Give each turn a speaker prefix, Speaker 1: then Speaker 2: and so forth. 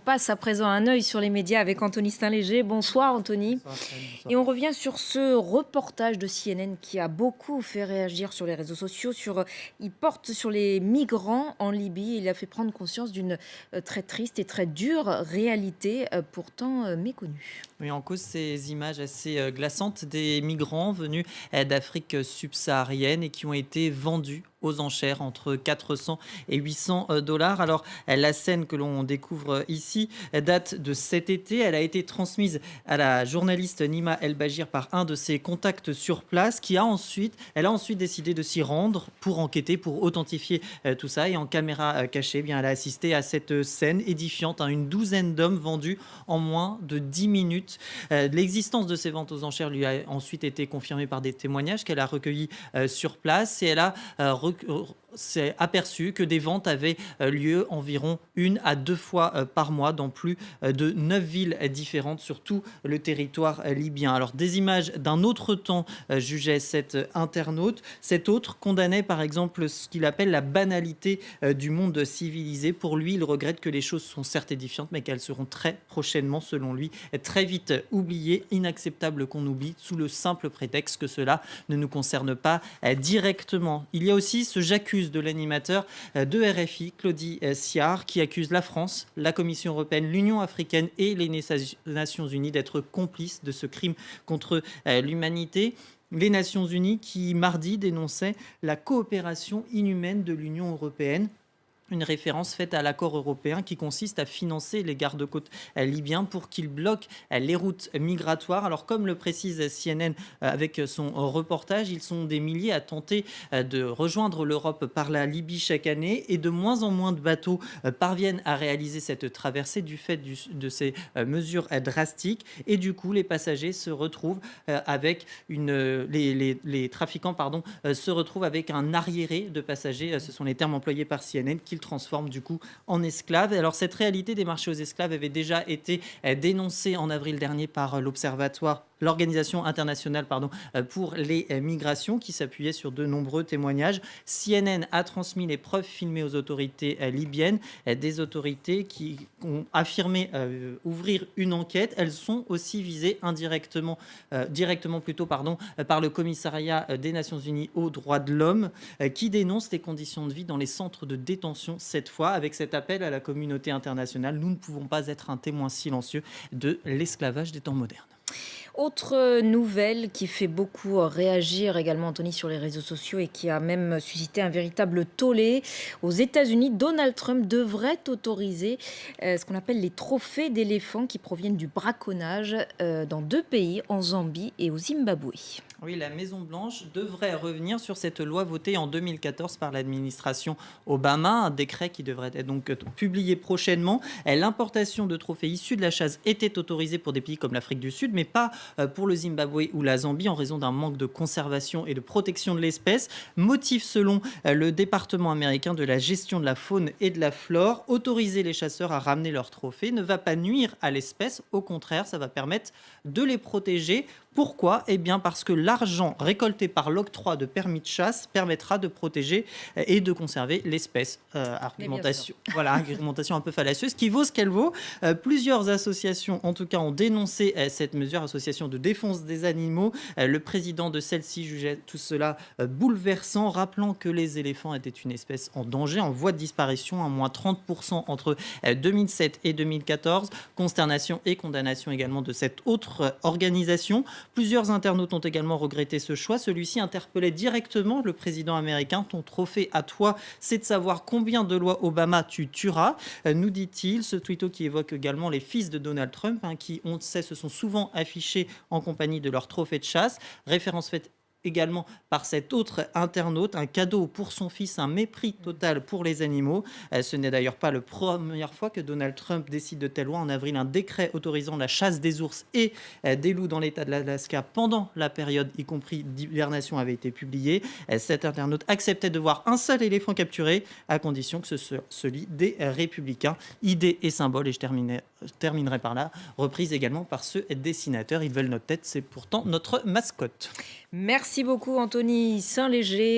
Speaker 1: passe à présent un œil sur les médias avec Anthony Stainléger. Bonsoir Anthony.
Speaker 2: Bonsoir, bonsoir.
Speaker 1: Et on revient sur ce reportage de CNN qui a beaucoup fait réagir sur les réseaux sociaux. Il porte sur les migrants en Libye. Il a fait prendre conscience d'une très triste et très dure réalité, pourtant méconnue.
Speaker 2: Oui, en cause ces images assez glaçantes des migrants venus d'Afrique subsaharienne et qui ont été vendus aux enchères entre 400 et 800 dollars. Alors, la scène que l'on découvre ici date de cet été. Elle a été transmise à la journaliste Nima El Bachir par un de ses contacts sur place elle a ensuite décidé de s'y rendre pour enquêter, pour authentifier tout ça. Et en caméra cachée, elle a assisté à cette scène édifiante, une douzaine d'hommes vendus en moins de 10 minutes. L'existence de ces ventes aux enchères lui a ensuite été confirmée par des témoignages qu'elle a recueillis sur place et elle a s'est aperçu que des ventes avaient lieu environ 1 à 2 fois par mois dans plus de 9 villes différentes sur tout le territoire libyen. Alors des images d'un autre temps jugeait cet internaute. Cet autre condamnait par exemple ce qu'il appelle la banalité du monde civilisé. Pour lui, il regrette que les choses sont certes édifiantes mais qu'elles seront très prochainement, selon lui, très vite oubliées. Inacceptable qu'on oublie sous le simple prétexte que cela ne nous concerne pas directement. Il y a aussi ce j'accuse de l'animateur de RFI, Claudie Siard, qui accuse la France, la Commission européenne, l'Union africaine et les Nations unies d'être complices de ce crime contre l'humanité. Les Nations unies qui, mardi, dénonçaient la coopération inhumaine de l'Union européenne. Une référence faite à l'accord européen qui consiste à financer les gardes-côtes libyens pour qu'ils bloquent les routes migratoires. Alors comme le précise CNN avec son reportage, ils sont des milliers à tenter de rejoindre l'Europe par la Libye chaque année et de moins en moins de bateaux parviennent à réaliser cette traversée du fait de ces mesures drastiques. Et du coup, les passagers se retrouvent avec les trafiquants se retrouvent avec un arriéré de passagers. Ce sont les termes employés par CNN qui transforme du coup en esclaves. Alors cette réalité des marchés aux esclaves avait déjà été dénoncée en avril dernier par l'Organisation internationale pour les migrations qui s'appuyait sur de nombreux témoignages. CNN a transmis les preuves filmées aux autorités libyennes, des autorités qui ont affirmé ouvrir une enquête. Elles sont aussi visées directement par le commissariat des Nations Unies aux droits de l'homme qui dénonce les conditions de vie dans les centres de détention cette fois avec cet appel à la communauté internationale. Nous ne pouvons pas être un témoin silencieux de l'esclavage des temps modernes.
Speaker 1: Autre nouvelle qui fait beaucoup réagir également, Anthony, sur les réseaux sociaux et qui a même suscité un véritable tollé. Aux États-Unis, Donald Trump devrait autoriser ce qu'on appelle les trophées d'éléphants qui proviennent du braconnage dans 2 pays, en Zambie et au Zimbabwe.
Speaker 2: Oui, la Maison-Blanche devrait revenir sur cette loi votée en 2014 par l'administration Obama, un décret qui devrait être donc publié prochainement. L'importation de trophées issus de la chasse était autorisée pour des pays comme l'Afrique du Sud, mais pas pour le Zimbabwe ou la Zambie en raison d'un manque de conservation et de protection de l'espèce. Motif selon le département américain de la gestion de la faune et de la flore, autoriser les chasseurs à ramener leurs trophées ne va pas nuire à l'espèce, au contraire, ça va permettre de les protéger. Pourquoi ? Eh bien parce que l'argent récolté par l'octroi de permis de chasse permettra de protéger et de conserver l'espèce. Argumentation un peu fallacieuse qui vaut ce qu'elle vaut. Plusieurs associations, en tout cas, ont dénoncé cette mesure, association de défense des animaux. Le président de celle-ci jugeait tout cela bouleversant, rappelant que les éléphants étaient une espèce en danger, en voie de disparition, à moins 30% entre 2007 et 2014. Consternation et condamnation également de cette autre organisation. Plusieurs internautes ont également regretté ce choix. Celui-ci interpellait directement le président américain. Ton trophée à toi, c'est de savoir combien de lois Obama tu tueras, nous dit-il. Ce tweeto qui évoque également les fils de Donald Trump, qui, on le sait, se sont souvent affichés en compagnie de leur trophée de chasse. Référence faite également par cet autre internaute, un cadeau pour son fils, un mépris total pour les animaux. Ce n'est d'ailleurs pas la première fois que Donald Trump décide de telle loi. En avril, un décret autorisant la chasse des ours et des loups dans l'état de l'Alaska pendant la période, y compris d'hibernation, avait été publié. Cet internaute acceptait de voir un seul éléphant capturé à condition que ce soit celui des républicains. Idée et symbole, et je terminerai par là, reprise également par ce dessinateur. Ils veulent notre tête, c'est pourtant notre mascotte.
Speaker 1: Merci beaucoup Anthony Stainléger.